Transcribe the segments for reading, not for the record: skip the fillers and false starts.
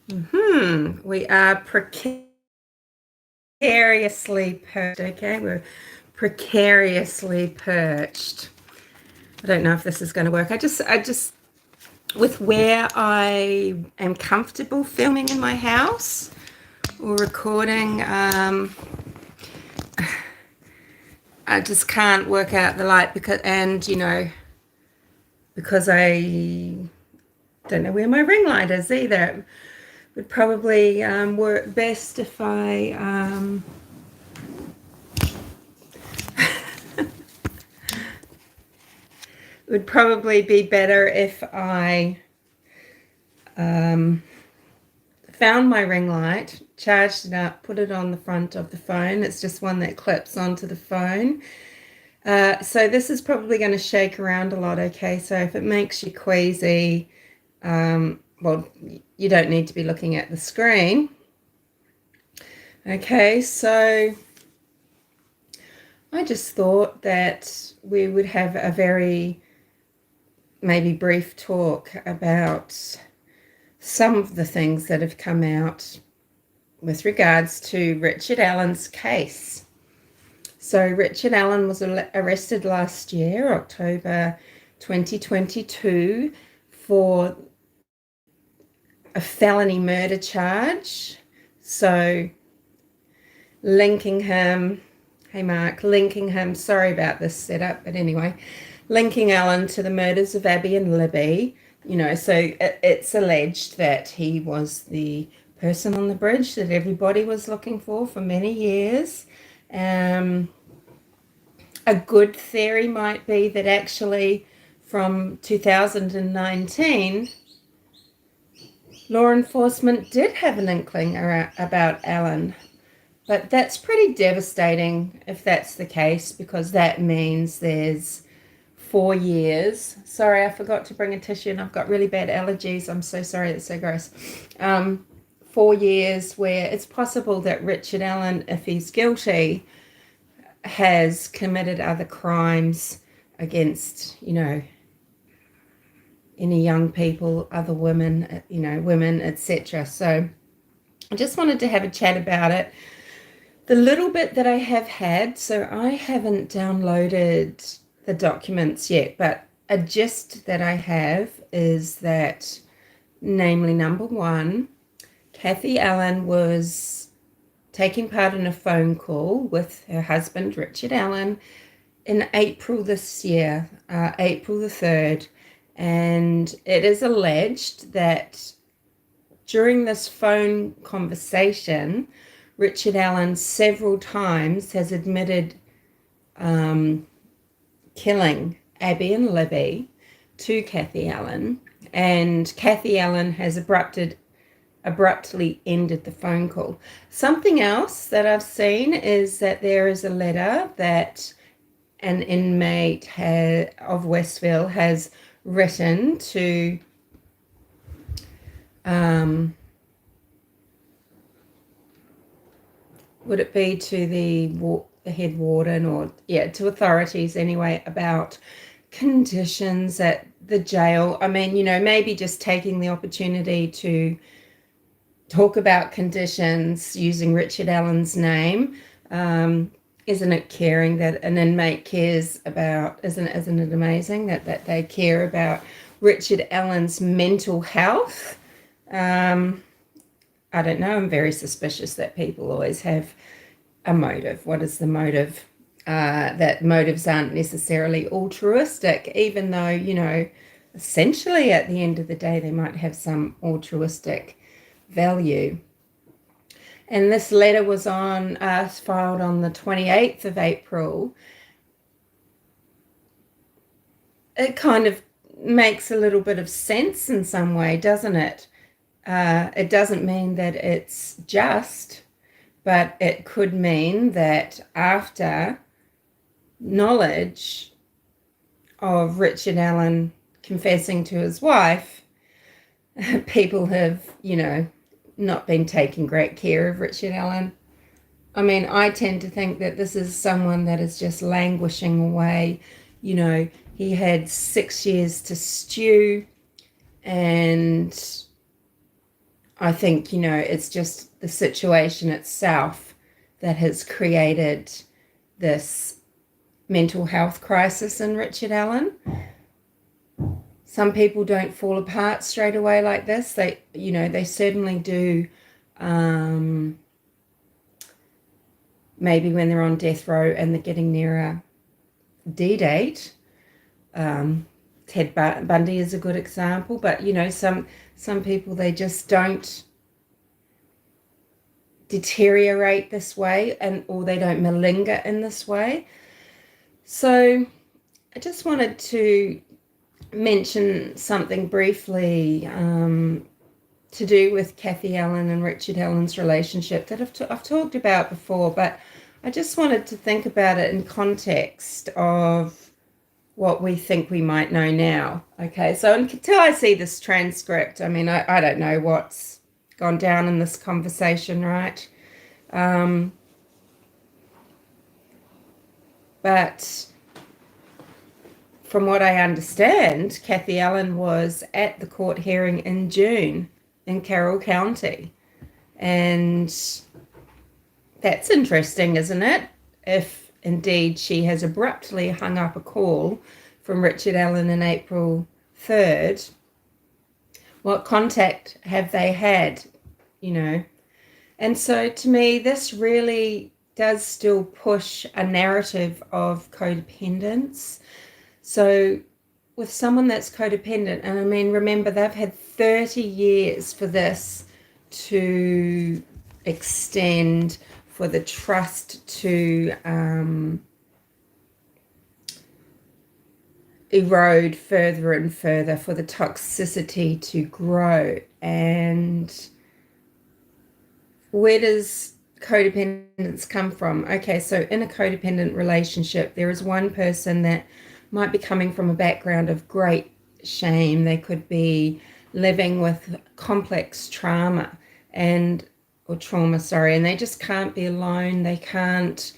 We are precariously perched, okay? We're precariously perched. I don't know if this is going to work. I just, with where I am comfortable filming in my house or recording, I just can't work out the light because I don't know where my ring light is either. It would probably work best if I it would probably be better if I found my ring light, charged it up, put it on the front of the phone. It's just one that clips onto the phone. So this is probably going to shake around a lot, okay? So if it makes you queasy, well, you don't need to be looking at the screen. Okay, so I just thought that we would have a very maybe brief talk about some of the things that have come out with regards to Richard Allen's case. So Richard Allen was arrested last year, October 2022, for a felony murder charge. So linking him, hey Mark, linking him, sorry about this setup, but anyway, linking Allen to the murders of Abby and Libby. So it's alleged that he was the person on the bridge that everybody was looking for many years. A good theory might be that actually from 2019, law enforcement did have an inkling about Allen. But that's pretty devastating if that's the case, because that means there's 4 years. Sorry, I forgot to bring a tissue and I've got really bad allergies. I'm so sorry, it's so gross. 4 years where it's possible that Richard Allen, if he's guilty, has committed other crimes against, any young people, other women, women, etc. So I just wanted to have a chat about it. The little bit that I have had, so I haven't downloaded the documents yet, but a gist that I have is that, namely, number one, Kathy Allen was taking part in a phone call with her husband, Richard Allen, in April this year, April the 3rd, and it is alleged that during this phone conversation, Richard Allen several times has admitted killing Abby and Libby to Kathy Allen, and Kathy Allen has abruptly ended the phone call. Something else that I've seen is that there is a letter that an inmate of Westville has written to would it be to the head warden, or to authorities anyway, about conditions at the jail. I mean, maybe just taking the opportunity to talk about conditions using Richard Allen's name. Isn't it caring that an inmate cares about, isn't it amazing that they care about Richard Allen's mental health? I don't know. I'm very suspicious that people always have a motive. What is the motive? That motives aren't necessarily altruistic, even though, essentially at the end of the day, they might have some altruistic value. And this letter was filed on the 28th of April. It kind of makes a little bit of sense in some way, doesn't it? It doesn't mean that it's just, but it could mean that after knowledge of Richard Allen confessing to his wife, people have, not been taking great care of Richard Allen. I mean, I tend to think that this is someone that is just languishing away. He had 6 years to stew, and I think, it's just the situation itself that has created this mental health crisis in Richard Allen. Some people don't fall apart straight away like this. They certainly do. Maybe when they're on death row and they're getting near a D-date. Ted Bundy is a good example, but some people, they just don't deteriorate this way, or they don't malinger in this way. So I just wanted to mention something briefly to do with Kathy Allen and Richard Allen's relationship that I've talked about before, but I just wanted to think about it in context of what we think we might know now. Okay, so until I see this transcript, I mean, I don't know what's gone down in this conversation, right? But from what I understand, Kathy Allen was at the court hearing in June in Carroll County. And that's interesting, isn't it? If indeed she has abruptly hung up a call from Richard Allen on April 3rd, what contact have they had, And so to me, this really does still push a narrative of codependence. So with someone that's codependent, and I mean, remember, they've had 30 years for this to extend, for the trust to erode further and further, for the toxicity to grow. And where does codependence come from? Okay, so in a codependent relationship, there is one person that might be coming from a background of great shame. They could be living with complex trauma and they just can't be alone. They can't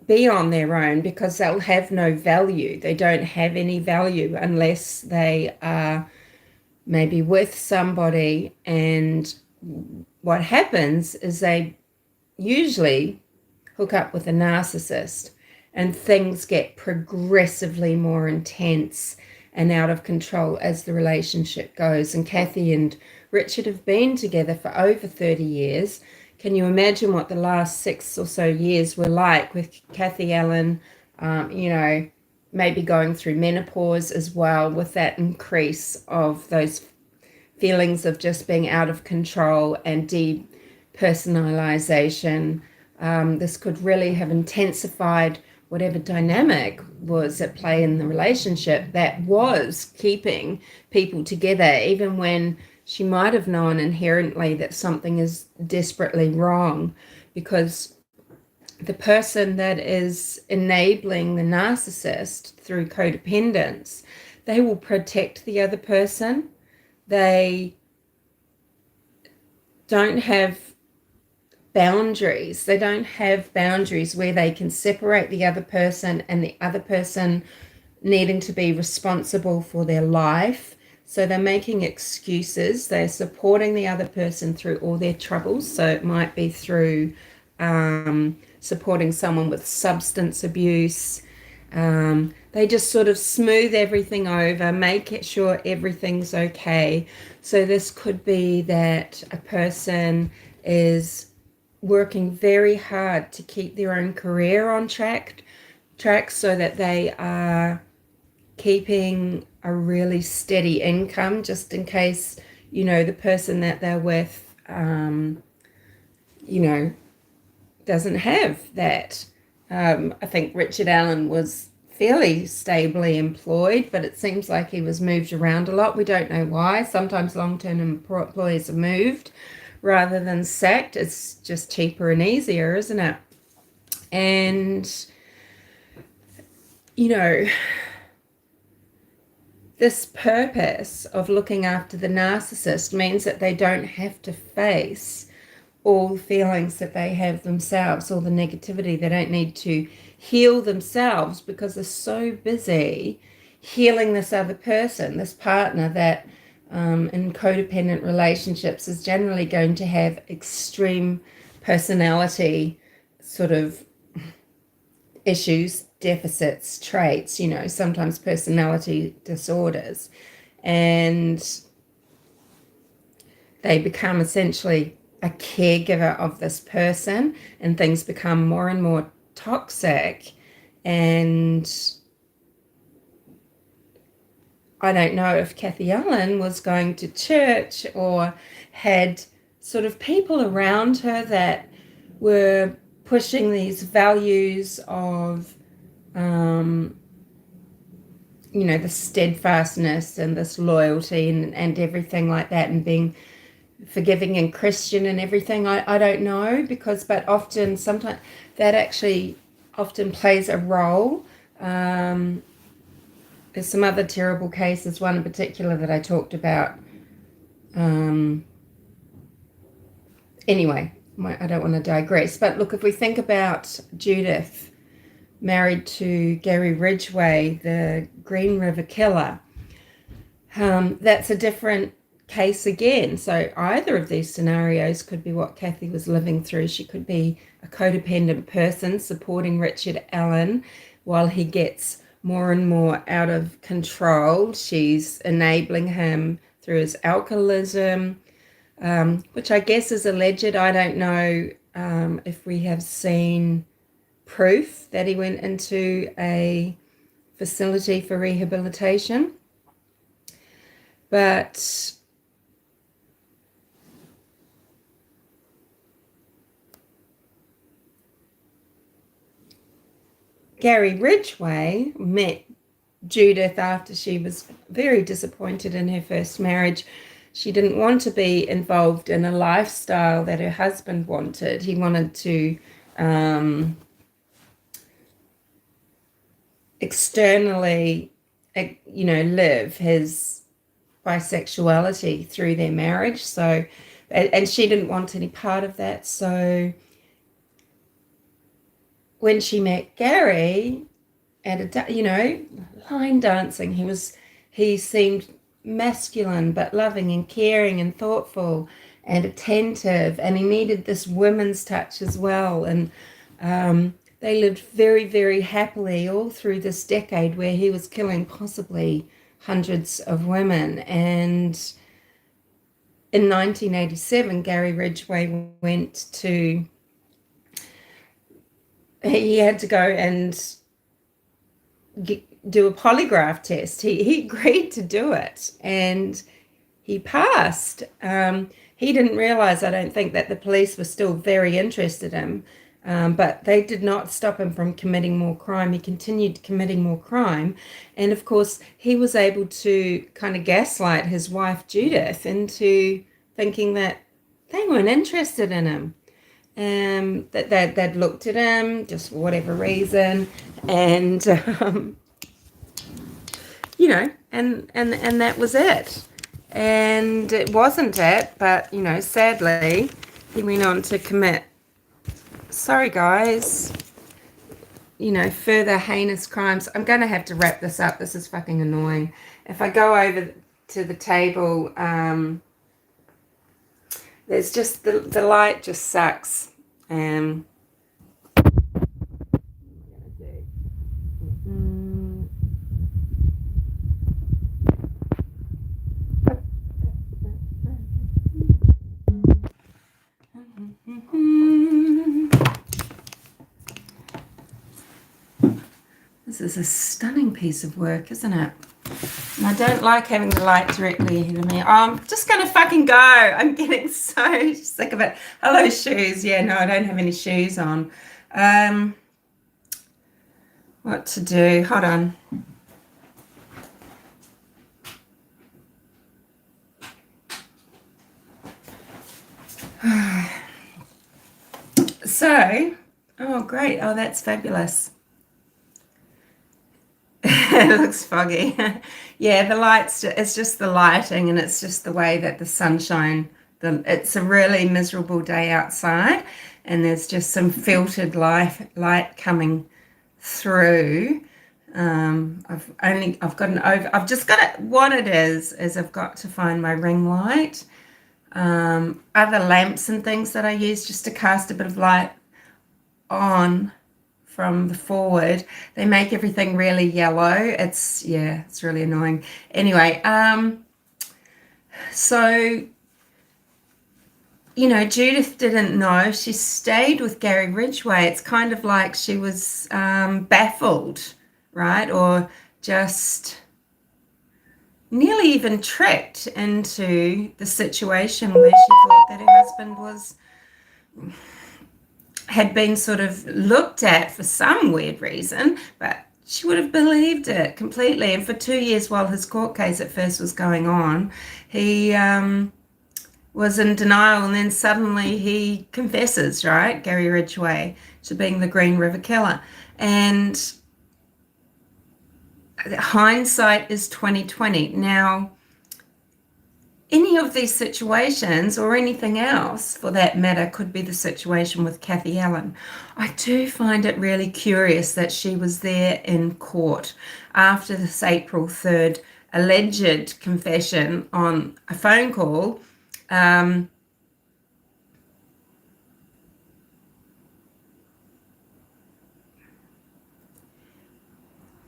be on their own because they'll have no value. They don't have any value unless they are maybe with somebody. And what happens is they usually hook up with a narcissist, and things get progressively more intense and out of control as the relationship goes. And Kathy and Richard have been together for over 30 years. Can you imagine what the last 6 or so years were like with Kathy Allen, maybe going through menopause as well, with that increase of those feelings of just being out of control and depersonalization. This could really have intensified whatever dynamic was at play in the relationship that was keeping people together, even when she might have known inherently that something is desperately wrong, because the person that is enabling the narcissist through codependence, they will protect the other person. They don't have boundaries. They don't have boundaries where they can separate the other person and the other person needing to be responsible for their life. So they're making excuses. They're supporting the other person through all their troubles. So it might be through supporting someone with substance abuse. They just sort of smooth everything over, make sure everything's okay. So this could be that a person is working very hard to keep their own career on track so that they are keeping a really steady income, just in case, the person that they're with, doesn't have that. I think Richard Allen was fairly stably employed, but it seems like he was moved around a lot. We don't know why. Sometimes long-term employees are moved rather than sacked. It's just cheaper and easier, isn't it? And, this purpose of looking after the narcissist means that they don't have to face all the feelings that they have themselves, all the negativity. They don't need to heal themselves because they're so busy healing this other person, this partner that in codependent relationships is generally going to have extreme personality sort of issues, deficits, traits, sometimes personality disorders. And they become essentially a caregiver of this person, and things become more and more toxic. And I don't know if Kathy Allen was going to church or had sort of people around her that were pushing these values of, the steadfastness and this loyalty and everything like that, and being forgiving and Christian and everything. I don't know, but often, sometimes that actually often plays a role. There's some other terrible cases, one in particular that I talked about. Anyway, I don't want to digress, but look, if we think about Judith, married to Gary Ridgway, the Green River killer, that's a different case again. So either of these scenarios could be what Kathy was living through. She could be a codependent person supporting Richard Allen while he gets more and more out of control. She's enabling him through his alcoholism, which I guess is alleged. I don't know if we have seen proof that he went into a facility for rehabilitation. But Gary Ridgway met Judith after she was very disappointed in her first marriage. She didn't want to be involved in a lifestyle that her husband wanted. He wanted to externally, live his bisexuality through their marriage. So, and she didn't want any part of that. So when she met Gary at line dancing, he seemed masculine but loving and caring and thoughtful and attentive, and he needed this woman's touch as well. And they lived very, very happily all through this decade where he was killing possibly hundreds of women. And in 1987, Gary Ridgway he had to go and do a polygraph test. He agreed to do it, and he passed. He didn't realize, I don't think, that the police were still very interested in him, but they did not stop him from committing more crime. He continued committing more crime, and of course he was able to kind of gaslight his wife Judith into thinking that they weren't interested in him, that they'd looked at him just for whatever reason, and and that was it. And it wasn't it, but sadly he went on to commit, sorry guys, further heinous crimes. I'm going to have to wrap this up. This is fucking annoying. If I go over to the table, there's just the light just sucks. This is a stunning piece of work, isn't it? And I don't like having the light directly ahead of me. Oh, I'm just going to fucking go. I'm getting so sick of it. Hello, shoes. Yeah, no, I don't have any shoes on. What to do? Hold on. So, oh, great. Oh, that's fabulous. It looks foggy. Yeah, the lights, it's just the lighting, and it's just the way that the sunshine, it's a really miserable day outside, and there's just some filtered light coming through. I've just got it. What it is I've got to find my ring light. Other lamps and things that I use just to cast a bit of light on from the forward, they make everything really yellow. It's really annoying. Anyway, so Judith didn't know. She stayed with Gary Ridgway. It's kind of like she was baffled, right? Or just nearly even tricked into the situation where she thought that her husband had been sort of looked at for some weird reason, but she would have believed it completely. And for 2 years while his court case at first was going on, he was in denial, and then suddenly he confesses, right, Gary Ridgway, to being the Green River Killer. And hindsight is 2020. Now, any of these situations, or anything else for that matter, could be the situation with Kathy Allen. I do find it really curious that she was there in court after this April 3rd alleged confession on a phone call.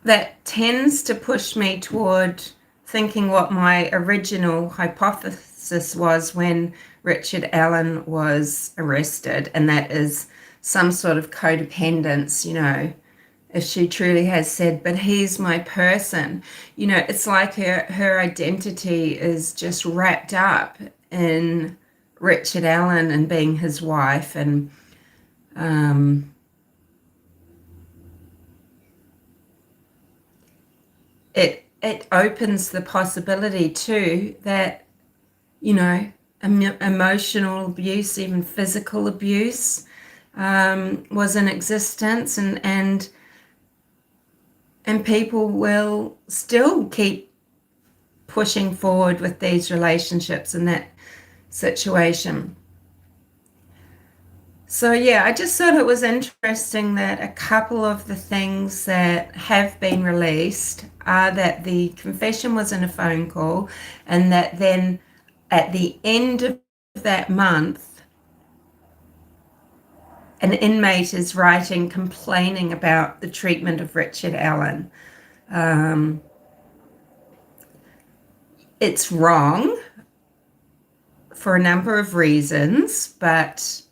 That tends to push me toward thinking what my original hypothesis was when Richard Allen was arrested, and that is some sort of codependence, if she truly has said, but he's my person. It's like her identity is just wrapped up in Richard Allen and being his wife, and it opens the possibility too that emotional abuse, even physical abuse, was in existence, and people will still keep pushing forward with these relationships in that situation. So I just thought it was interesting that a couple of the things that have been released are that the confession was in a phone call, and that then at the end of that month, an inmate is writing complaining about the treatment of Richard Allen. It's wrong for a number of reasons, but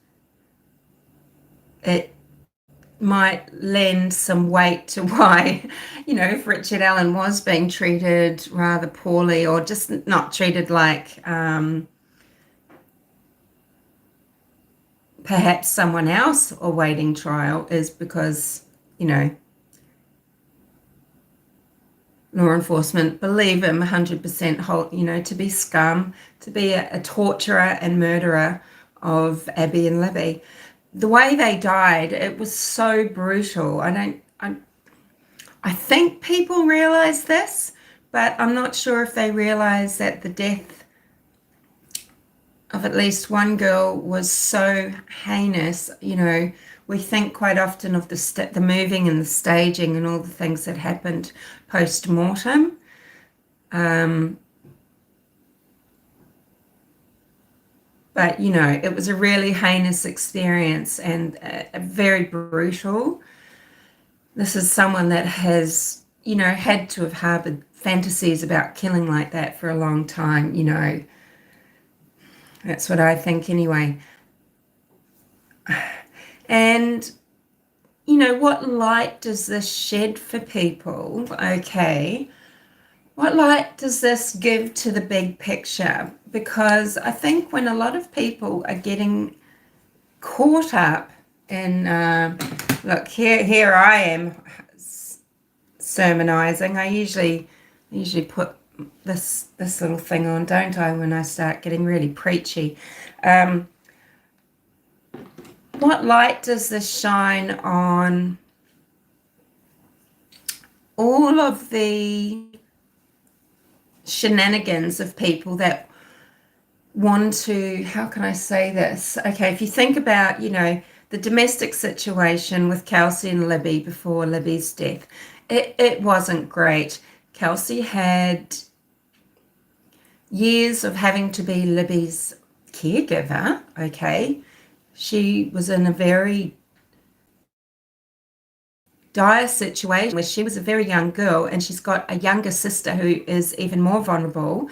it might lend some weight to why, if Richard Allen was being treated rather poorly, or just not treated like perhaps someone else awaiting trial, is because, law enforcement believe him 100% whole, to be scum, to be a torturer and murderer of Abby and Libby. The way they died, it was so brutal. I think people realize this, but I'm not sure if they realize that the death of at least one girl was so heinous. We think quite often of the moving and the staging and all the things that happened post-mortem. But, it was a really heinous experience, and a very brutal. This is someone that has, had to have harbored fantasies about killing like that for a long time, That's what I think anyway. And, what light does this shed for people? Okay. What light does this give to the big picture? Because I think when a lot of people are getting caught up in, look, here I am sermonizing. I usually put this little thing on, don't I, when I start getting really preachy. What light does this shine on all of the shenanigans of people that want to, how can I say this? Okay, if you think about, the domestic situation with Kelsey and Libby before Libby's death, it wasn't great. Kelsey had years of having to be Libby's caregiver, okay? She was in a very dire situation where she was a very young girl and she's got a younger sister who is even more vulnerable,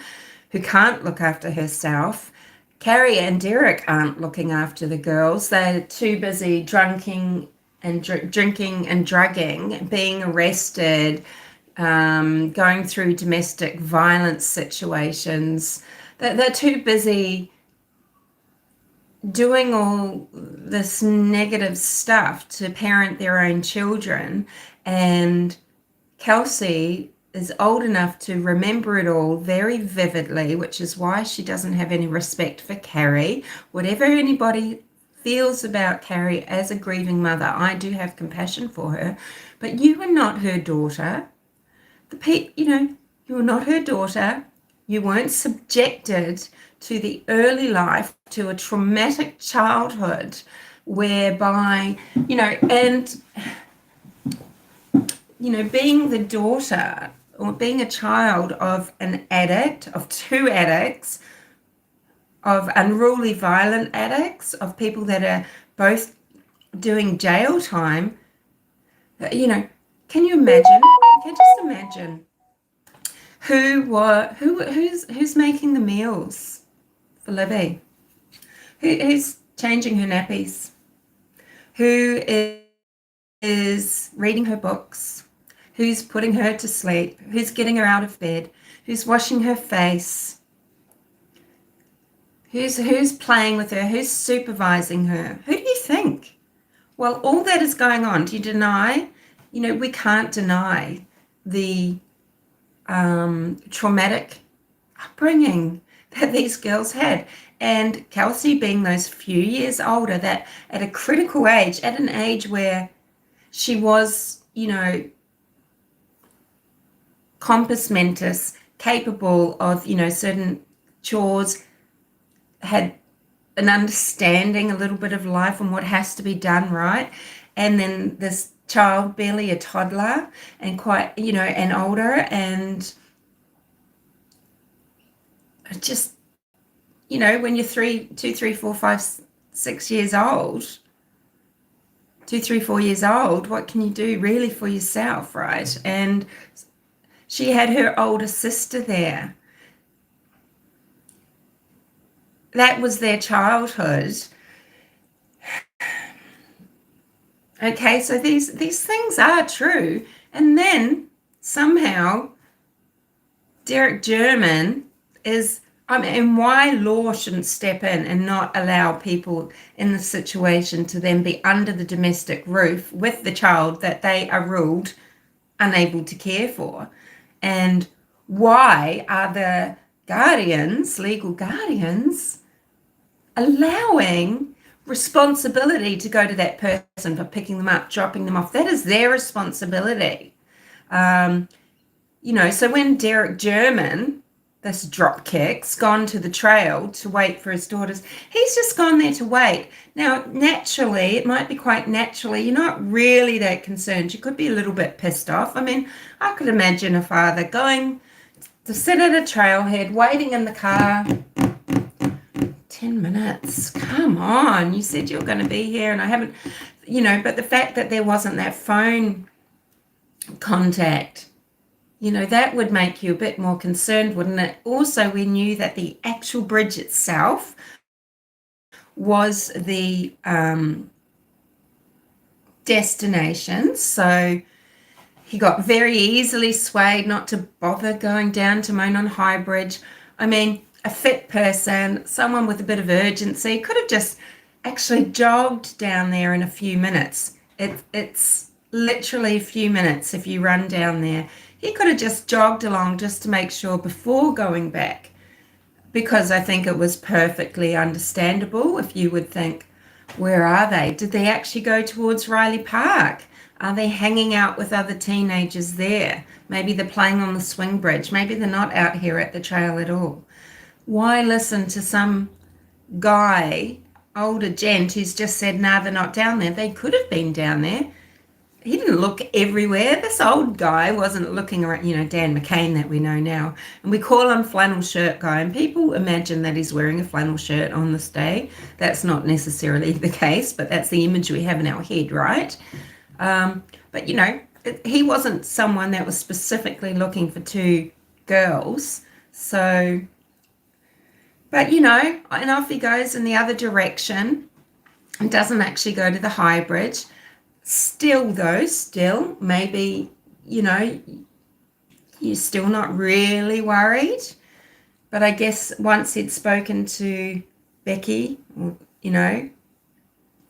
who can't look after herself. Carrie and Derek aren't looking after the girls. They're too busy drinking and drugging, being arrested, going through domestic violence situations. They're too busy doing all this negative stuff to parent their own children. And Kelsey is old enough to remember it all very vividly, which is why she doesn't have any respect for Carrie. Whatever anybody feels about Carrie as a grieving mother, I do have compassion for her, but you are not her daughter. You were not her daughter. You weren't subjected to the early life, to a traumatic childhood whereby, being the daughter or being a child of an addict, of two addicts, of unruly violent addicts, of people that are both doing jail time, can you imagine? I can just imagine who's making the meals for Libby, who's changing her nappies, who is reading her books, who's putting her to sleep, who's getting her out of bed, who's washing her face, who's playing with her, who's supervising her. Who do you think? Well, all that is going on. Do you deny? We can't deny the traumatic upbringing that these girls had. And Kelsey being those few years older, that at a critical age, at an age where she was, compos mentis, capable of, certain chores, had an understanding a little bit of life and what has to be done right. And then this child, barely a toddler and quite, and older, and just, when you're 2, 3, 4, 5, 6 years old, 2, 3, 4 years old, what can you do really for yourself, right? And she had her older sister there. That was their childhood. Okay, so these things are true. And then somehow Derek German is, why law shouldn't step in and not allow people in the situation to then be under the domestic roof with the child that they are ruled unable to care for? And why are the guardians, legal guardians, allowing responsibility to go to that person for picking them up, dropping them off? That is their responsibility. So when Derek German, this dropkick's gone to the trail to wait for his daughters, he's just gone there to wait. Now, naturally, it might be quite naturally, you're not really that concerned. You could be a little bit pissed off. I could imagine a father going to sit at a trailhead, waiting in the car. 10 minutes, come on, you said you were going to be here and I haven't, but the fact that there wasn't that phone contact, that would make you a bit more concerned, wouldn't it? Also, we knew that the actual bridge itself was the destination, so he got very easily swayed not to bother going down to Monon High Bridge. A fit person, someone with a bit of urgency, could have just actually jogged down there in a few minutes. It's literally a few minutes if you run down there. He could have just jogged along just to make sure before going back, because I think it was perfectly understandable if you would think, where are they? Did they actually go towards Riley Park? Are they hanging out with other teenagers there? Maybe they're playing on the swing bridge. Maybe they're not out here at the trail at all. Why listen to some guy, older gent, who's just said, nah, they're not down there? They could have been down there. he didn't look everywhere. This old guy wasn't looking around, Dan McCain that we know now. And we call him flannel shirt guy, and people imagine that he's wearing a flannel shirt on this day. That's not necessarily the case, but that's the image we have in our head, right? But, he wasn't someone that was specifically looking for two girls. So, but, and off he goes in the other direction and doesn't actually go to the high bridge. Still, maybe, you're still not really worried. But I guess once he'd spoken to Becky,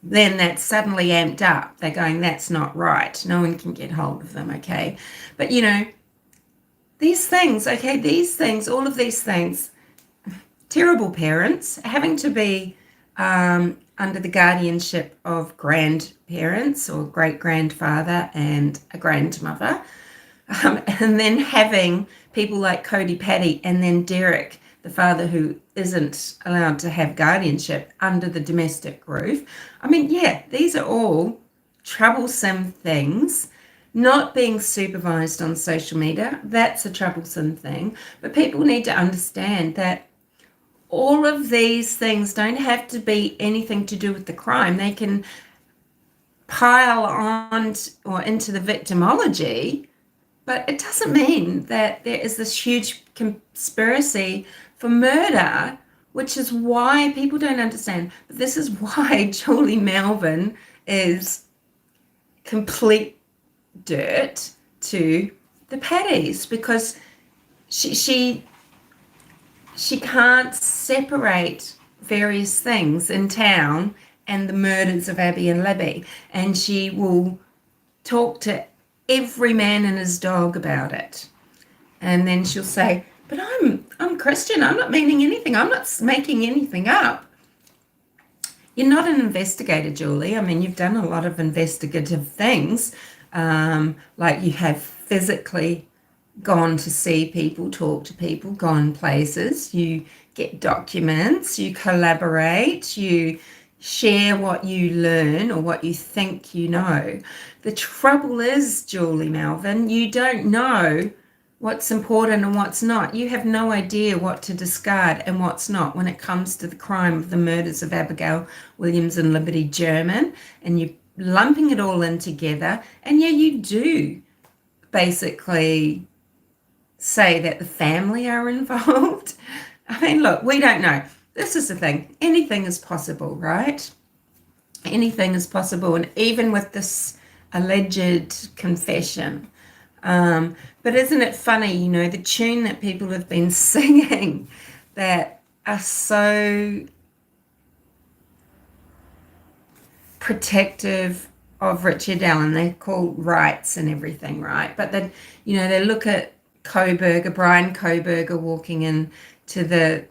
then that's suddenly amped up. They're going, that's not right. No one can get hold of them, okay? But, these things, all of these things, terrible parents, having to be under the guardianship of grandparents or great-grandfather and a grandmother, and then having people like Cody Paddy and then Derek, the father who isn't allowed to have guardianship under the domestic roof. I mean, yeah, these are all troublesome things. Not being supervised on social media, that's a troublesome thing. But people need to understand that all of these things don't have to be anything to do with the crime. They can pile on or into the victimology, but it doesn't mean that there is this huge conspiracy for murder, which is why people don't understand. But this is why Julie Melvin is complete dirt to the Paddies, because she can't separate various things in town and the murders of Abby and Libby, and she will talk to every man and his dog about it. And then she'll say, but I'm Christian, I'm not meaning anything, I'm not making anything up. You're not an investigator, Julie. I mean, you've done a lot of investigative things, like you have physically gone to see people, talk to people, gone places, you get documents, you collaborate, you share what you learn or what you think you know. The trouble is, Julie Melvin, you don't know what's important and what's not. You have no idea what to discard and what's not when it comes to the crime of the murders of Abigail Williams and Liberty German, and you're lumping it all in together. And yeah, you do basically say that the family are involved. I mean, look, we don't know. This is the thing. Anything is possible, right? Anything is possible. And even with this alleged confession. But isn't it funny, the tune that people have been singing that are so protective of Richard Allen, they're called rights and everything, right? But then, they look at Kohberger, Brian Kohberger walking in to the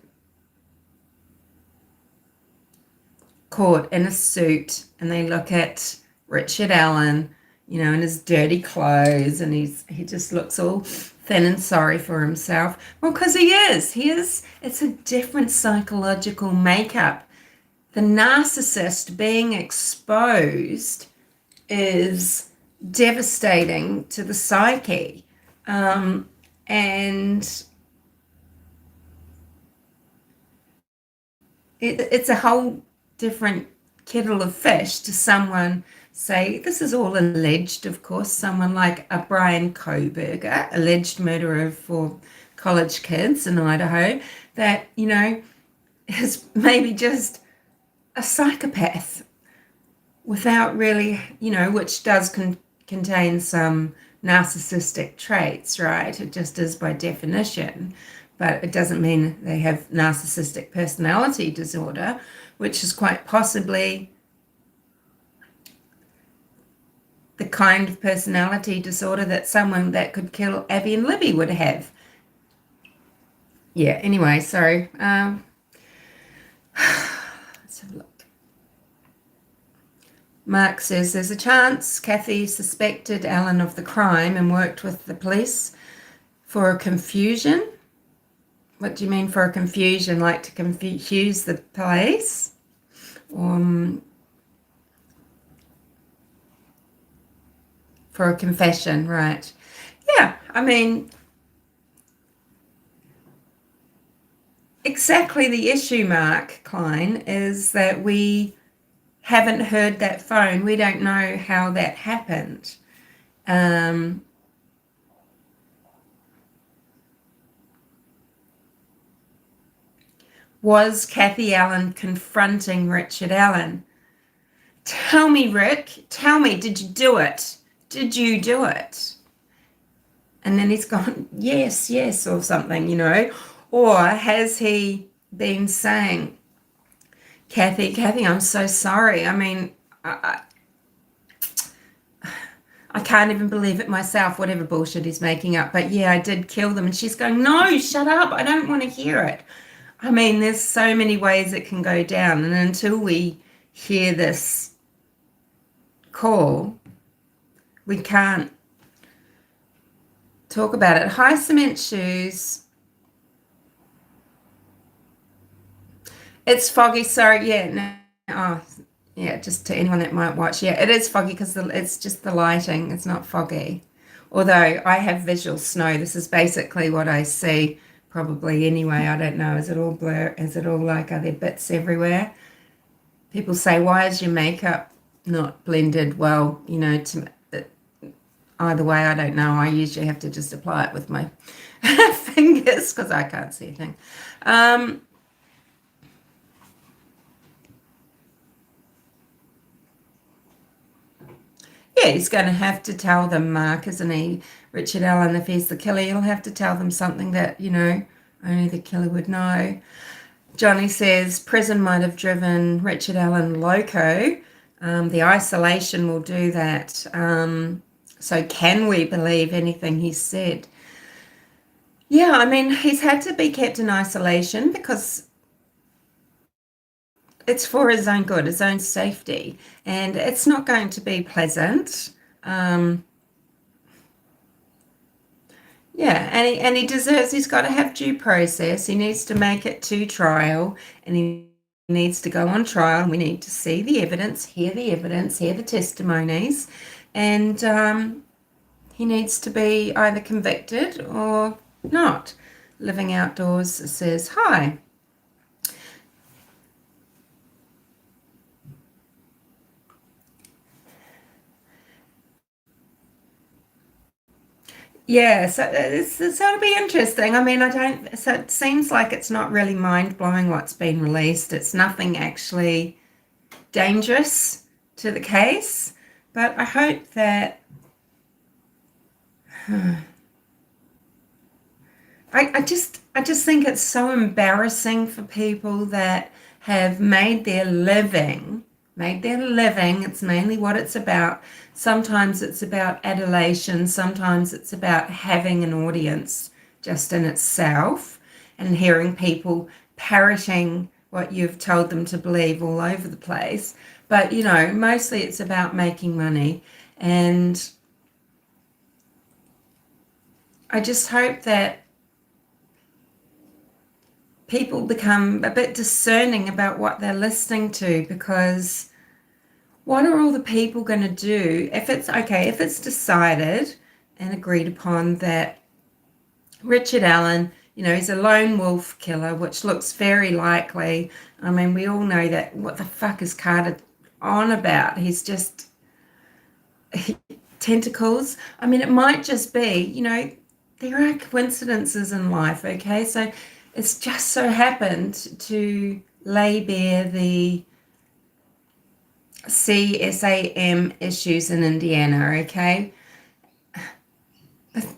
court in a suit, and they look at Richard Allen, in his dirty clothes, and he just looks all thin and sorry for himself. Well, because he is. It's a different psychological makeup. The narcissist being exposed is devastating to the psyche. And it's a whole different kettle of fish to someone, say, this is all alleged, of course, someone like a Brian Kohberger, alleged murderer of 4 college kids in Idaho, that, is maybe just a psychopath without really, which does contain some narcissistic traits, right? It just is by definition, but it doesn't mean they have narcissistic personality disorder, which is quite possibly the kind of personality disorder that someone that could kill Abby and Libby would have. Yeah, anyway, sorry. Let's have a look. Mark says, there's a chance Kathy suspected Alan of the crime and worked with the police for a confusion. What do you mean for a confusion? Like to confuse the police? For a confession, right. Yeah, I mean, exactly the issue, Mark Klein, is that we haven't heard that phone. We don't know how that happened. Was Kathy Allen confronting Richard Allen? Tell me, Rick, tell me, did you do it? Did you do it? And then he's gone, yes, yes, or something, you know. Or has he been saying, Kathy, I'm so sorry. I mean, I can't even believe it myself, whatever bullshit he's making up. But yeah, I did kill them. And she's going, no, shut up. I don't want to hear it. I mean, there's so many ways it can go down. And until we hear this call, we can't talk about it. High cement shoes. It's foggy. Sorry. Yeah. No. Oh, yeah. Just to anyone that might watch. Yeah, it is foggy because it's just the lighting. It's not foggy. Although I have visual snow. This is basically what I see probably anyway. I don't know. Is it all blur? Is it all like, are there bits everywhere? People say, why is your makeup not blended well? You know, either way, I don't know. I usually have to just apply it with my fingers because I can't see a thing. Yeah, he's going to have to tell them, Mark, isn't he? Richard Allen, if he's the killer, he'll have to tell them something that, you know, only the killer would know. Johnny says prison might have driven Richard Allen loco. The isolation will do that. So can we believe anything he said? Yeah, I mean, he's had to be kept in isolation because it's for his own good, his own safety, and it's not going to be pleasant. Yeah, and he deserves, he's got to have due process. He needs to make it to trial, and he needs to go on trial. We need to see the evidence, hear the testimonies, and he needs to be either convicted or not. Living Outdoors says, hi. Yeah, so it'll be interesting. I mean, so it seems like it's not really mind-blowing what's been released. It's nothing actually dangerous to the case, but I hope that I just think it's so embarrassing for people that have made their living. It's mainly what it's about. Sometimes it's about adulation, sometimes it's about having an audience just in itself and hearing people parroting what you've told them to believe all over the place. But, you know, mostly it's about making money. And I just hope that people become a bit discerning about what they're listening to, because what are all the people going to do if it's decided and agreed upon that Richard Allen, you know, he's a lone wolf killer, which looks very likely. I mean, we all know that. What the fuck is Carter on about? He's just tentacles. I mean, it might just be, you know, there are coincidences in life, okay? So it's just so happened to lay bare the CSAM issues in Indiana, okay?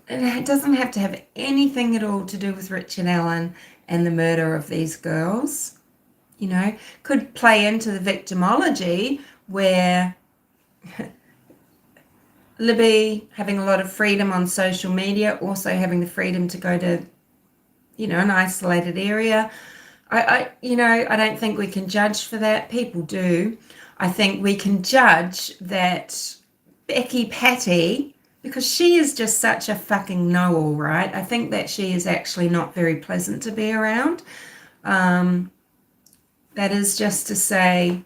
It doesn't have to have anything at all to do with Richard Allen and the murder of these girls. You know, could play into the victimology where Libby having a lot of freedom on social media, also having the freedom to go to, you know, an isolated area. I don't think we can judge for that. People do. I think we can judge that Becky Patty, because she is just such a fucking know-all, right? I think that she is actually not very pleasant to be around. That is just to say,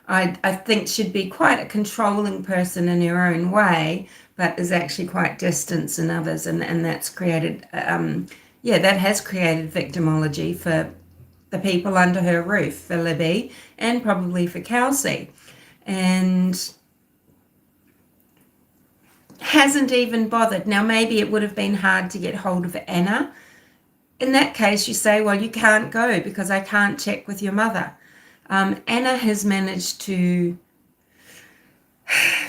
I think she'd be quite a controlling person in her own way, but is actually quite distant in others, and that's created, that has created victimology for the people under her roof, for Libby, and probably for Kelsey, and hasn't even bothered. Now, maybe it would have been hard to get hold of Anna. In that case, you say, well, you can't go because I can't check with your mother. Anna has managed to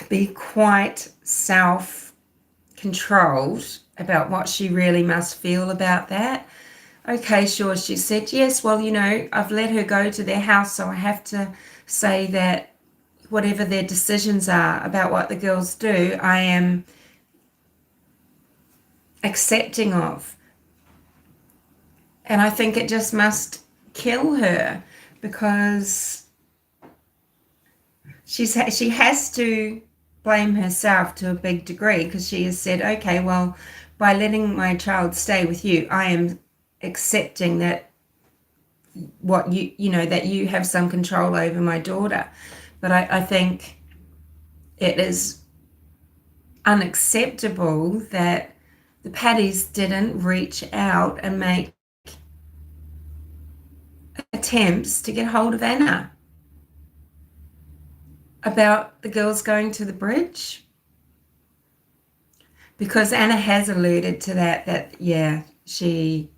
be quite self-controlled about what she really must feel about that. Okay, sure, she said, yes, well, I've let her go to their house, so I have to say that whatever their decisions are about what the girls do, I am accepting of. And I think it just must kill her, because she has to blame herself to a big degree, because she has said, okay, well, by letting my child stay with you, I am accepting that that you have some control over my daughter. But I think it is unacceptable that the Paddies didn't reach out and make attempts to get hold of Anna about the girls going to the bridge, because Anna has alluded to that she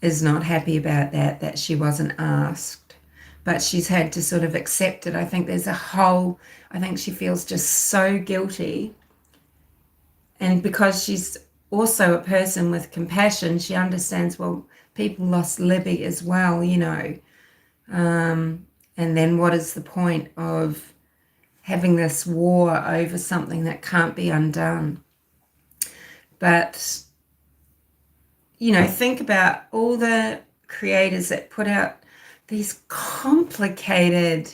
is not happy about that she wasn't asked, but she's had to sort of accept it. I think I think she feels just so guilty, and because she's also a person with compassion, she understands, well, people lost Libby as well, and then what is the point of having this war over something that can't be undone? But, think about all the creators that put out these complicated,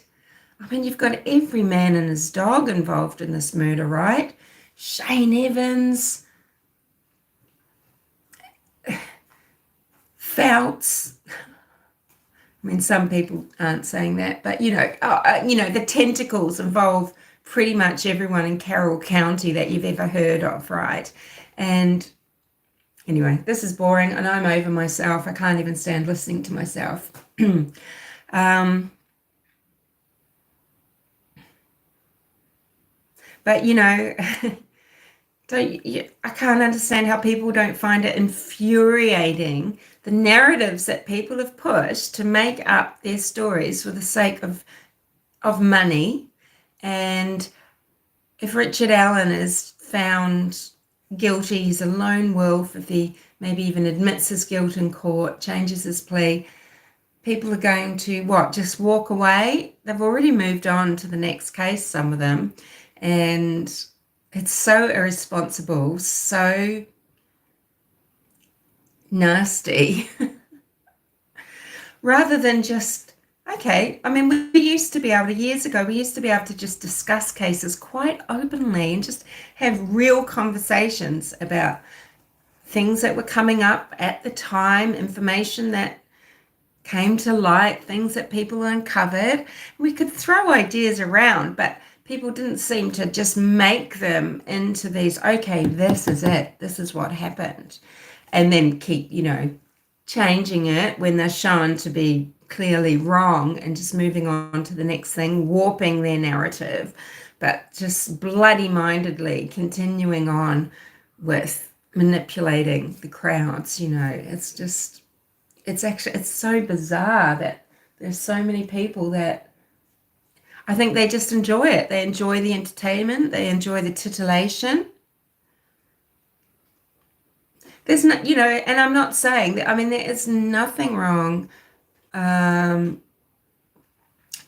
you've got every man and his dog involved in this murder, right? Shane Evans, Fouts. Some people aren't saying that, but the tentacles involve pretty much everyone in Carroll County that you've ever heard of, right? And anyway, this is boring, and I'm over myself. I can't even stand listening to myself. But I can't understand how people don't find it infuriating, the narratives that people have pushed to make up their stories for the sake of money. And if Richard Allen is found guilty, he's a lone wolf. If he maybe even admits his guilt in court, changes his plea, people are going to just walk away. They've already moved on to the next case, some of them, and it's so irresponsible, so nasty. Rather than just, okay, we used to be able to, years ago, we used to be able to just discuss cases quite openly and just have real conversations about things that were coming up at the time, information that came to light, things that people uncovered. We could throw ideas around, but people didn't seem to just make them into these, okay, this is it, this is what happened, and then keep, changing it when they're shown to be clearly wrong and just moving on to the next thing, warping their narrative, but just bloody-mindedly continuing on with manipulating the crowds. It's so bizarre that there's so many people that I think they just enjoy it. They enjoy the entertainment. They enjoy the titillation. There's no, and I'm not saying that, there is nothing wrong.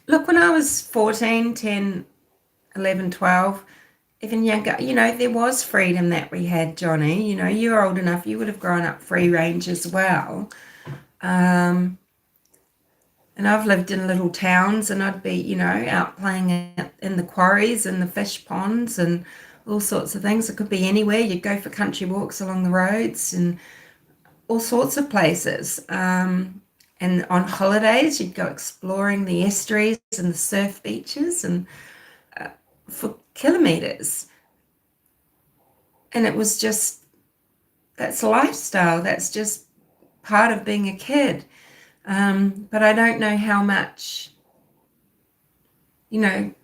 Look, when I was 14, 10, 11, 12, even younger, there was freedom that we had, Johnny. You're old enough, you would have grown up free range as well. And I've lived in little towns, and I'd be, out playing in the quarries and the fish ponds and all sorts of things. It could be anywhere. You'd go for country walks along the roads and all sorts of places. And on holidays, you'd go exploring the estuaries and the surf beaches and for kilometers. And it was just, that's a lifestyle. That's just part of being a kid. But I don't know how much, okay,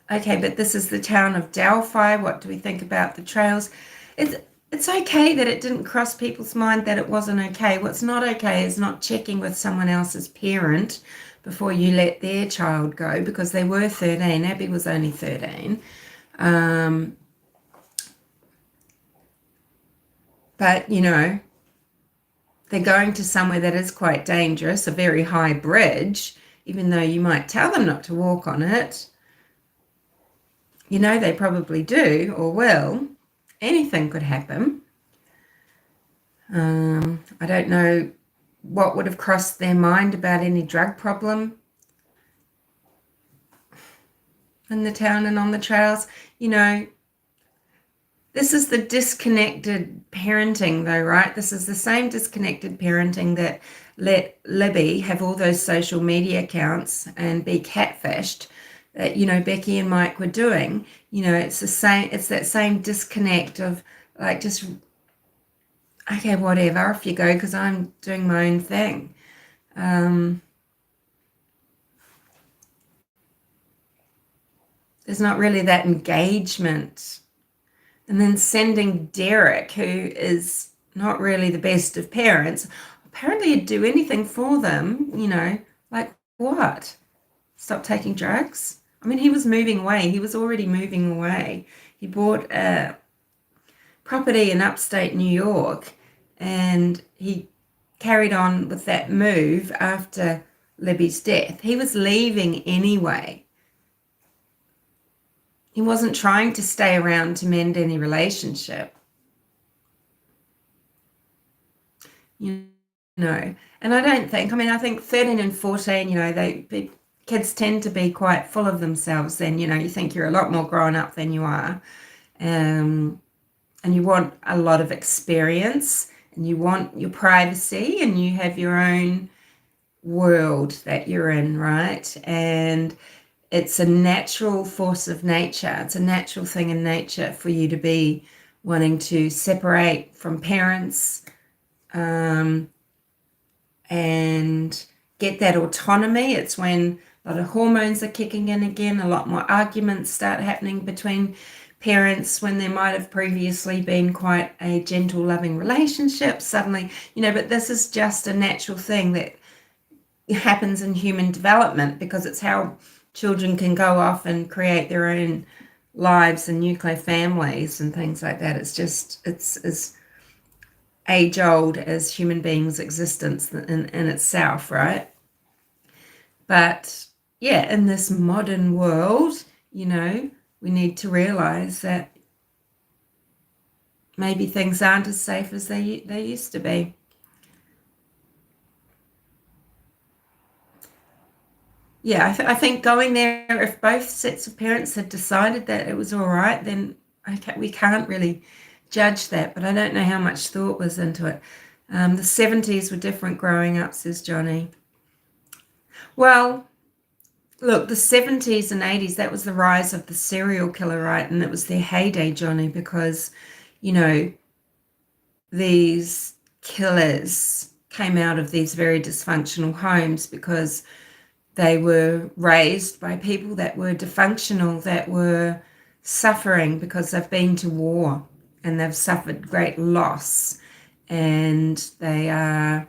but this is the town of Delphi. What do we think about the trails? It's okay that it didn't cross people's mind that it wasn't okay. What's not okay is not checking with someone else's parent before you let their child go, because they were 13. Abby was only 13. But, they're going to somewhere that is quite dangerous, a very high bridge, even though you might tell them not to walk on it. They probably do or will. Anything could happen. I don't know what would have crossed their mind about any drug problem in the town and on the trails. This is the disconnected parenting though, right? This is the same disconnected parenting that let Libby have all those social media accounts and be catfished that, Becky and Mike were doing. It's that same disconnect of like, just, okay, whatever, off you go, because I'm doing my own thing. There's not really that engagement. And then sending Derek, who is not really the best of parents, apparently he'd do anything for them, like what? Stop taking drugs? I mean, he was moving away. He was already moving away. He bought a property in upstate New York, and he carried on with that move after Libby's death. He was leaving anyway. He wasn't trying to stay around to mend any relationship. And I don't think, I think 13 and 14, kids tend to be quite full of themselves then, you think you're a lot more grown up than you are. And you want a lot of experience, and you want your privacy, and you have your own world that you're in, right? And it's a natural force of nature. It's a natural thing in nature for you to be wanting to separate from parents and get that autonomy. It's when a lot of hormones are kicking in again, a lot more arguments start happening between parents when there might have previously been quite a gentle, loving relationship. Suddenly, but this is just a natural thing that happens in human development, because it's how children can go off and create their own lives and nuclear families and things like that. It's as age old as human beings' existence in itself, right? But yeah, in this modern world, we need to realize that maybe things aren't as safe as they used to be. Yeah, I think going there, if both sets of parents had decided that it was all right, then we can't really judge that, but I don't know how much thought was into it. The 70s were different growing up, says Johnny. Well, look, the 70s and 80s, that was the rise of the serial killer, right? And it was their heyday, Johnny, because, these killers came out of these very dysfunctional homes because they were raised by people that were dysfunctional, that were suffering because they've been to war and they've suffered great loss, and they are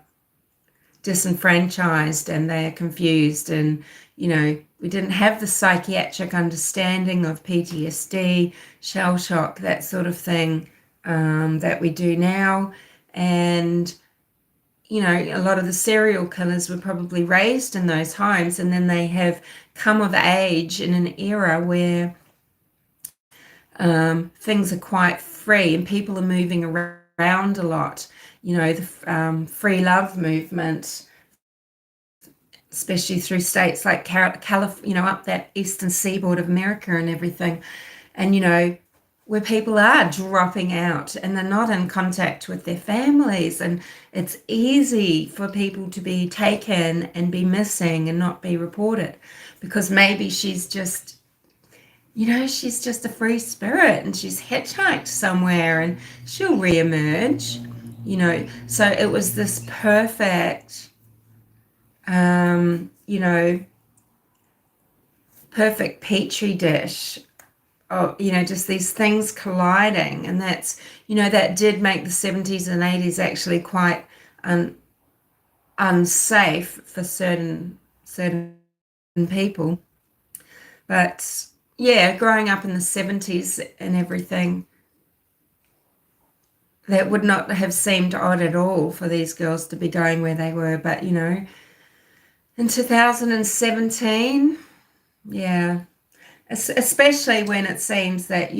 disenfranchised and they are confused. And, we didn't have the psychiatric understanding of PTSD, shell shock, that sort of thing that we do now. And a lot of the serial killers were probably raised in those homes, and then they have come of age in an era where things are quite free and people are moving around a lot. The free love movement, especially through states like California, up that eastern seaboard of America and everything. And, where people are dropping out and they're not in contact with their families, and it's easy for people to be taken and be missing and not be reported because maybe she's just, she's just a free spirit and she's hitchhiked somewhere and she'll reemerge, So it was this perfect, perfect petri dish. Oh, just these things colliding, and that's, that did make the 70s and 80s actually quite unsafe for certain people. But yeah, growing up in the 70s and everything, that would not have seemed odd at all for these girls to be going where they were. But, in 2017, yeah, especially when it seems that,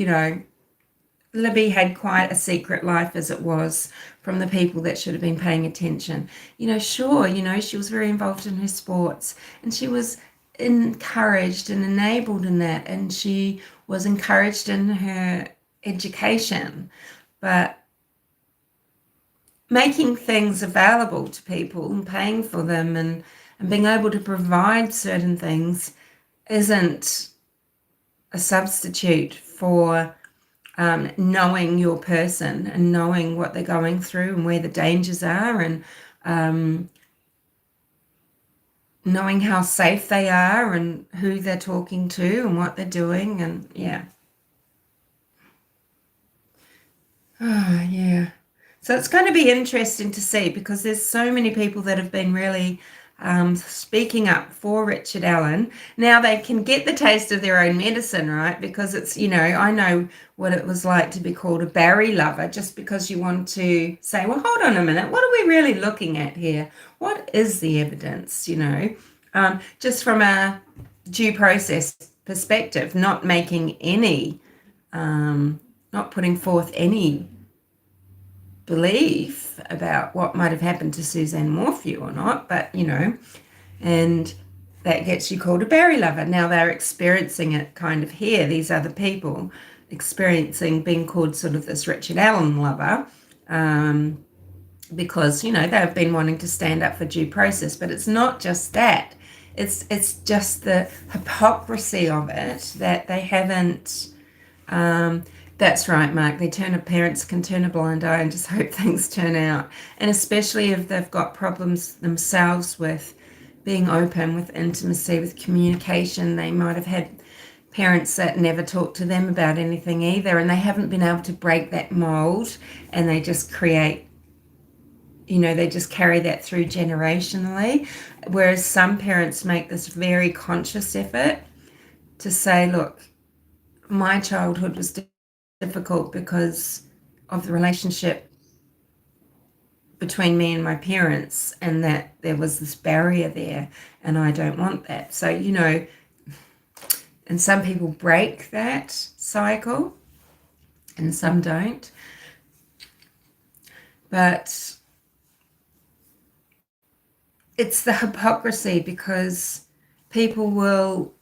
Libby had quite a secret life as it was from the people that should have been paying attention. Sure, she was very involved in her sports and she was encouraged and enabled in that, and she was encouraged in her education, but making things available to people and paying for them and being able to provide certain things isn't a substitute for knowing your person and knowing what they're going through and where the dangers are, and knowing how safe they are and who they're talking to and what they're doing. And yeah. Oh, yeah. So it's going to be interesting to see, because there's so many people that have been really speaking up for Richard Allen. Now they can get the taste of their own medicine, right? Because it's, I know what it was like to be called a Barry lover, just because you want to say, well, hold on a minute, what are we really looking at here? What is the evidence, just from a due process perspective, not making any, not putting forth any belief about what might have happened to Suzanne Morphew or not, but and that gets you called a Barry lover. Now they're experiencing it kind of here, these other people experiencing being called sort of this Richard Allen lover, because they've been wanting to stand up for due process. But it's not just that, it's just the hypocrisy of it that they haven't. That's right, Mark. Parents can turn a blind eye and just hope things turn out. And especially if they've got problems themselves with being open, with intimacy, with communication. They might have had parents that never talked to them about anything either, and they haven't been able to break that mold, and they just create, they just carry that through generationally. Whereas some parents make this very conscious effort to say, look, my childhood was difficult because of the relationship between me and my parents, and that there was this barrier there, and I don't want that. So, and some people break that cycle and some don't. But it's the hypocrisy, because people will,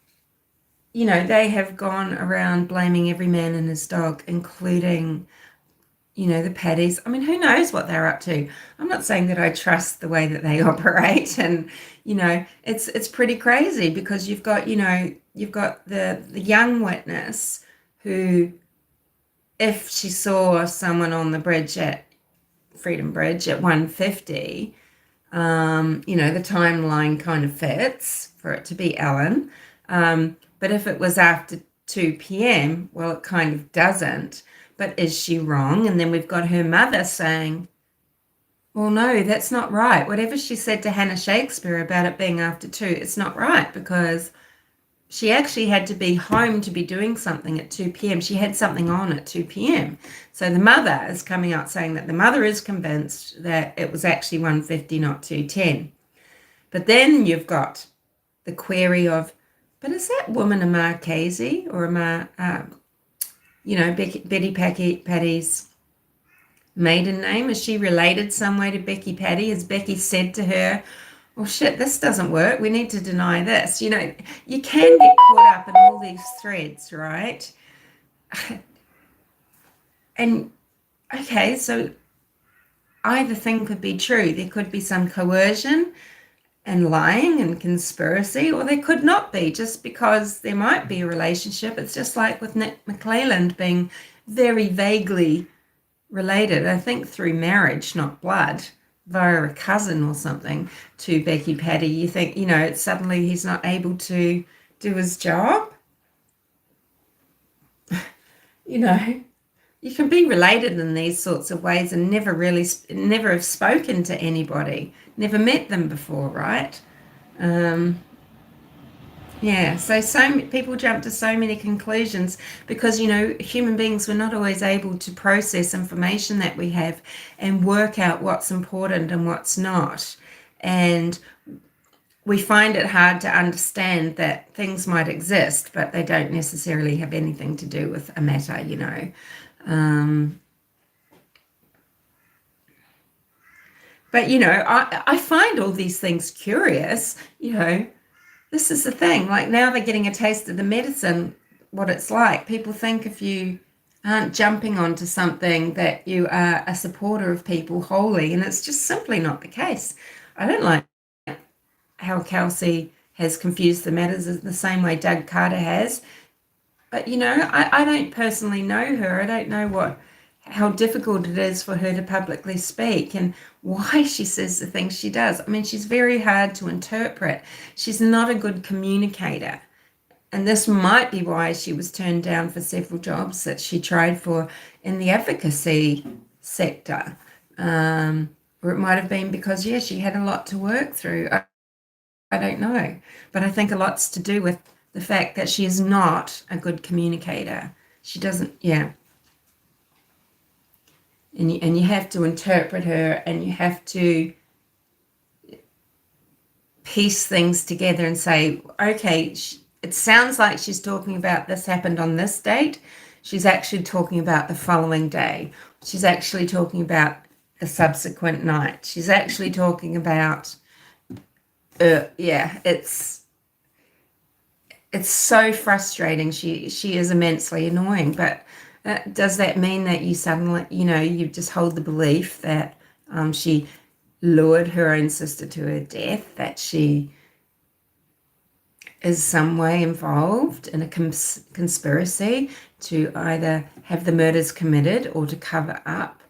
they have gone around blaming every man and his dog, including, the Paddies. I mean, who knows what they're up to? I'm not saying that I trust the way that they operate, and, it's pretty crazy, because you've got the young witness who, if she saw someone on the bridge at Freedom Bridge at 1:50, the timeline kind of fits for it to be Ellen. But if it was after 2 p.m., well, it kind of doesn't. But is she wrong? And then we've got her mother saying, well, no, that's not right. Whatever she said to Hannah Shakespeare about it being after 2, it's not right, because she actually had to be home to be doing something at 2 p.m. She had something on at 2 p.m. So the mother is coming out saying that the mother is convinced that it was actually 1:50, not 2:10. But then you've got the query of, but is that woman a Marchese or a Betty Patty's maiden name? Is she related some way to Becky Patty? Has Becky said to her, well, shit, this doesn't work, we need to deny this? You can get caught up in all these threads, right? And okay, so either thing could be true. There could be some coercion and lying and conspiracy, or there could not be, just because there might be a relationship. It's just like with Nick McClelland being very vaguely related, I think through marriage, not blood, via a cousin or something, to Becky Patty. You think, it's suddenly he's not able to do his job. You can be related in these sorts of ways and never have spoken to anybody, never met them before, right? Yeah, so people jump to so many conclusions because, human beings were not always able to process information that we have and work out what's important and what's not. And we find it hard to understand that things might exist, but they don't necessarily have anything to do with a matter, But, I find all these things curious, This is the thing, like now they're getting a taste of the medicine, what it's like. People think if you aren't jumping onto something that you are a supporter of people wholly, and it's just simply not the case. I don't like how Kelsey has confused the matters the same way Doug Carter has. But, I don't personally know her. I don't know how difficult it is for her to publicly speak and why she says the things she does. I mean, she's very hard to interpret. She's not a good communicator. And this might be why she was turned down for several jobs that she tried for in the advocacy sector. Or it might have been because, she had a lot to work through. I don't know. But I think a lot's to do with the fact that she is not a good communicator. She doesn't, And you have to interpret her, and you have to piece things together and say, okay, it sounds like she's talking about this happened on this date. She's actually talking about the following day. She's actually talking about the subsequent night. She's actually talking about, it's so frustrating. She is immensely annoying, but does that mean that you suddenly, you just hold the belief that she lured her own sister to her death, that she is some way involved in a conspiracy to either have the murders committed or to cover up?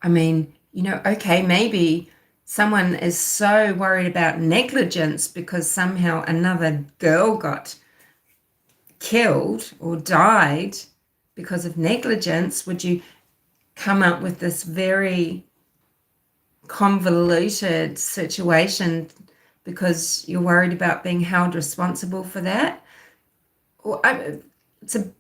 I mean, okay, maybe someone is so worried about negligence because somehow another girl got killed or died because of negligence. Would you come up with this very convoluted situation because you're worried about being held responsible for that? It's a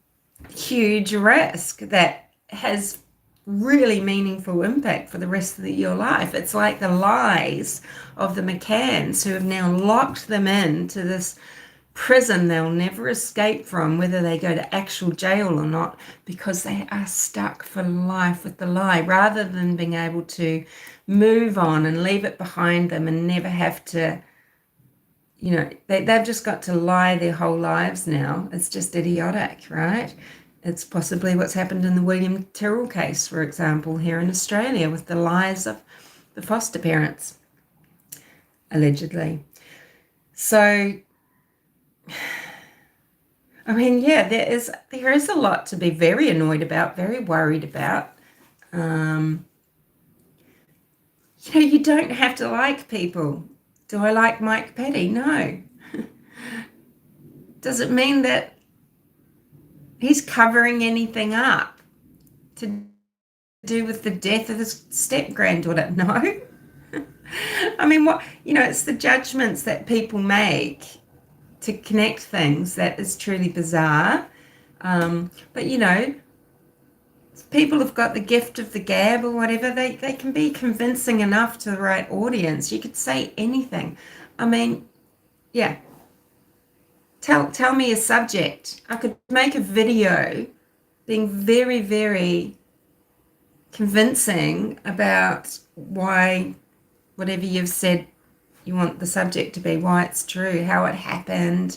huge risk that has really meaningful impact for the rest of your life. It's like the lies of the McCanns, who have now locked them into this prison they'll never escape from, whether they go to actual jail or not, because they are stuck for life with the lie, rather than being able to move on and leave it behind them and never have to, they've just got to lie their whole lives now. It's just idiotic, right? It's possibly what's happened in the William Tyrrell case, for example, here in Australia, with the lies of the foster parents, allegedly. So I mean, there is a lot to be very annoyed about, very worried about. You don't have to like people. Do I like Mike Petty? No. Does it mean that he's covering anything up to do with the death of his step-granddaughter? No. I mean, it's the judgments that people make to connect things that is truly bizarre. But people have got the gift of the gab or whatever. They can be convincing enough to the right audience. You could say anything. I mean, tell me a subject. I could make a video being very, very convincing about why whatever you've said you want the subject to be, why it's true, how it happened,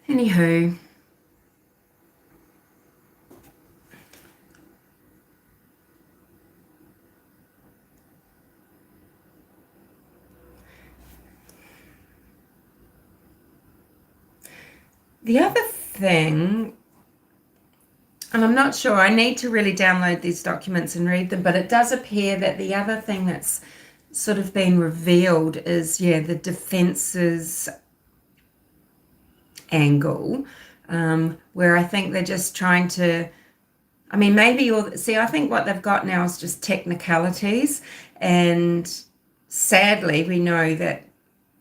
Anywho, the other thing, and I'm not sure, I need to really download these documents and read them, but it does appear that the other thing that's sort of been revealed is, yeah, the defense's angle, where I think they're just trying to, I mean, maybe see, I think what they've got now is just technicalities, and sadly, we know that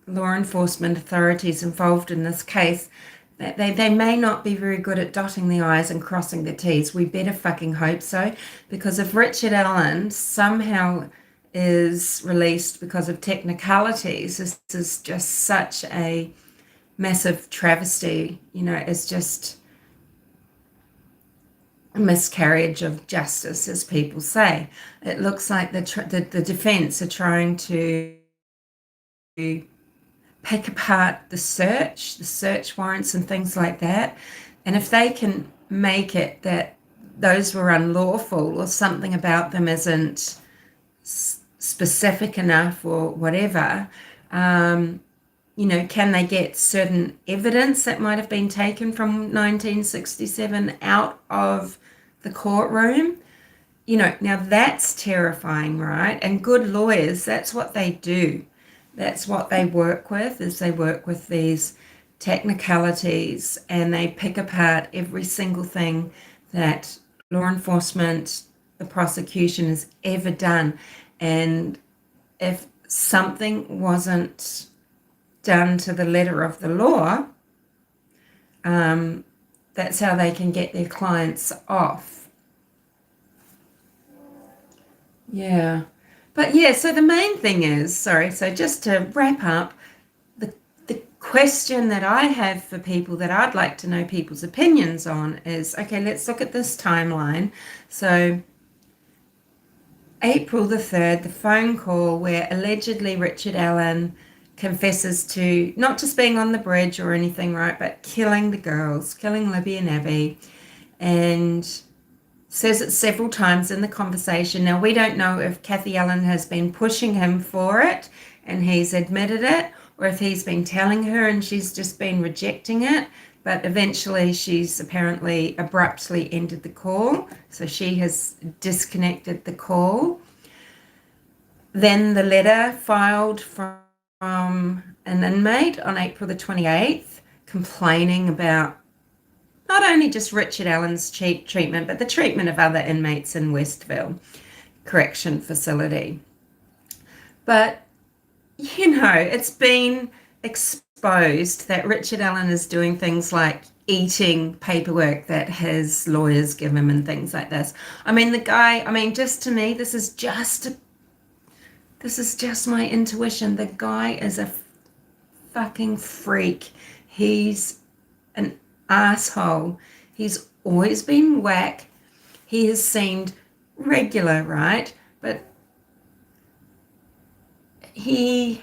law enforcement authorities involved in this case, that they may not be very good at dotting the I's and crossing the T's. We better fucking hope so, because if Richard Allen somehow is released because of technicalities, this is just such a massive travesty. You know, it's just a miscarriage of justice, as people say. It looks like the defense are trying to pick apart the search warrants and things like that. And if they can make it that those were unlawful or something about them isn't specific enough or whatever, you know, can they get certain evidence that might have been taken from 1967 out of the courtroom? You know, now that's terrifying, right? And good lawyers, that's what they do. That's what they work with, is they work with these technicalities and they pick apart every single thing that law enforcement, the prosecution has ever done. And if something wasn't done to the letter of the law, that's how they can get their clients off. Yeah. But yeah, so the main thing is, so just to wrap up, the question that I have for people that I'd like to know people's opinions on is, okay, let's look at this timeline. So April the 3rd, the phone call where allegedly Richard Allen confesses to not just being on the bridge or anything, right, but killing the girls, killing Libby and Abby, and says it several times in the conversation. Now, we don't know if Kathy Allen has been pushing him for it and he's admitted it, or if he's been telling her and she's just been rejecting it. But eventually she's apparently abruptly ended the call, so she has disconnected the call. Then the letter filed from an inmate on April the 28th complaining about not only just Richard Allen's treatment, but the treatment of other inmates in Westville Correction Facility. But, you know, it's been exposed that Richard Allen is doing things like eating paperwork that his lawyers give him and things like this. I mean, the guy, I mean, just to me, this is just my intuition. The guy is a fucking freak. He's an asshole. He's always been whack. He has seemed regular, right? But he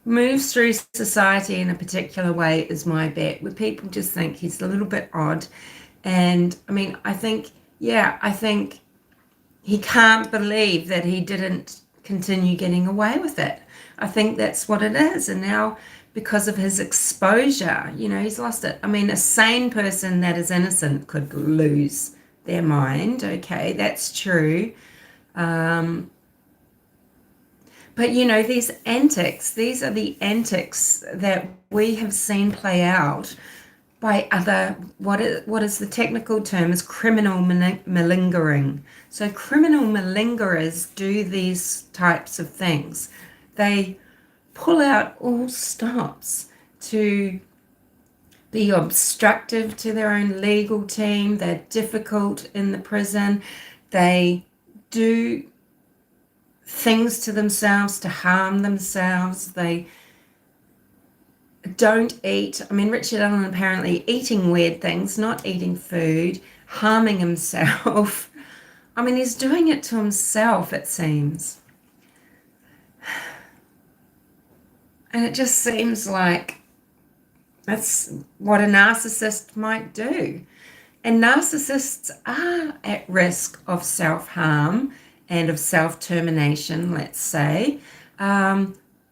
moves through society in a particular way, is my bet, where people just think he's a little bit odd. And I mean, I think he can't believe that he didn't continue getting away with it. I think that's what it is. And now, because of his exposure, you know, he's lost it. I mean, a sane person that is innocent could lose their mind. Okay, that's true. But, you know, these are the antics that we have seen play out by other, what is the technical term, is criminal malingering. So criminal malingerers do these types of things. They pull out all stops to be obstructive to their own legal team. They're difficult in the prison. They do things to themselves to harm themselves. They don't eat. I mean, Richard Allen apparently eating weird things, not eating food, harming himself. I mean, he's doing it to himself, it seems. And it just seems like That's what a narcissist might do. And narcissists are at risk of self-harm and of self-termination, let's say,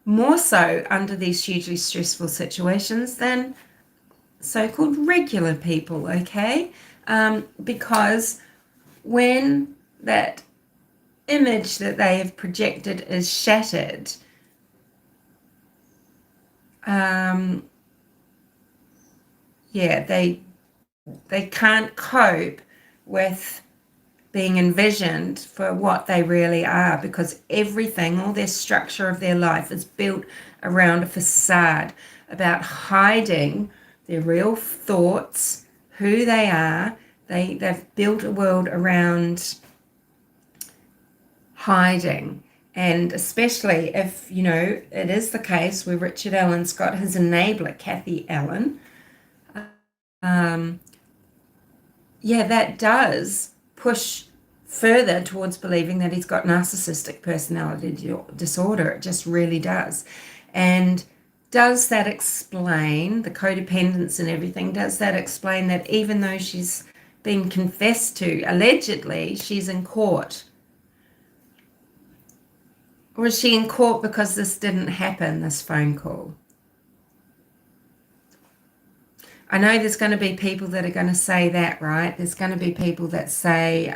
more so under these hugely stressful situations than so-called regular people, okay? Because when that image that they have projected is shattered, they can't cope with being envisioned for what they really are, because everything, all their structure of their life is built around a facade about hiding their real thoughts, who they are. They've built a world around hiding. And especially if, it is the case where Richard Allen's got his enabler, Kathy Allen, that does push further towards believing that he's got narcissistic personality disorder. It just really does. And does that explain the codependence and everything? Does that explain that even though she's been confessed to, allegedly, she's in court? Or is she in court because this didn't happen, this phone call? I know there's going to be people that are going to say that, right? There's going to be people that say,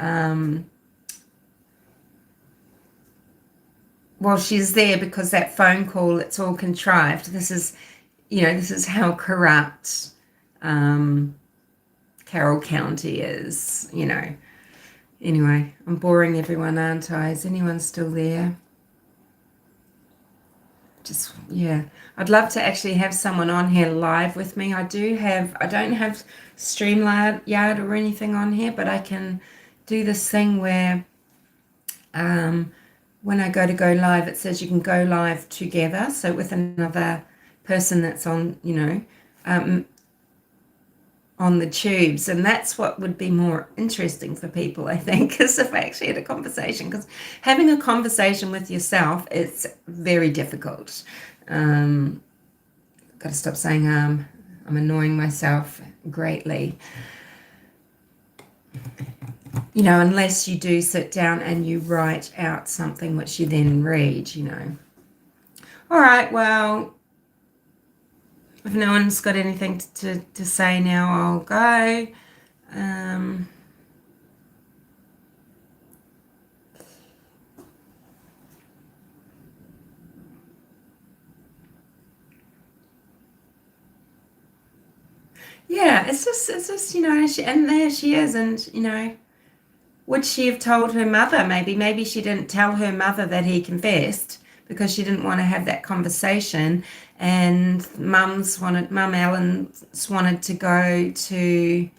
well, she's there because that phone call, it's all contrived. This is how corrupt Carroll County is, Anyway, I'm boring everyone, aren't I? Is anyone still there? I'd love to actually have someone on here live with me. I don't have StreamYard or anything on here, but I can do this thing where when I go live, it says you can go live together, so with another person that's on, on the tubes. And that's what would be more interesting for people, I think, is if I actually had a conversation, because having a conversation with yourself, it's very difficult. Got to stop saying I'm annoying myself greatly. Unless you do sit down and you write out something which you then read, All right, well, if no one's got anything to say now, I'll go. It's just and there she is, and would she have told her mother? Maybe she didn't tell her mother that he confessed because she didn't want to have that conversation, and Mum Ellen's wanted to go to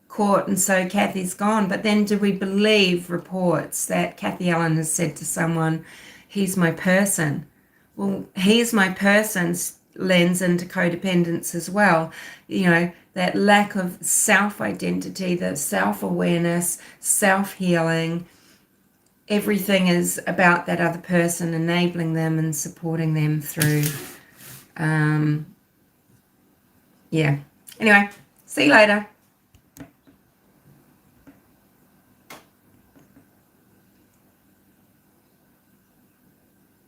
court, and so Kathy's gone. But then do we believe reports that Kathy Allen has said to someone, he's my person? Well, he's my person lends into codependence as well. That lack of self-identity, the self-awareness, self-healing, everything is about that other person, enabling them and supporting them through. Anyway, see you later.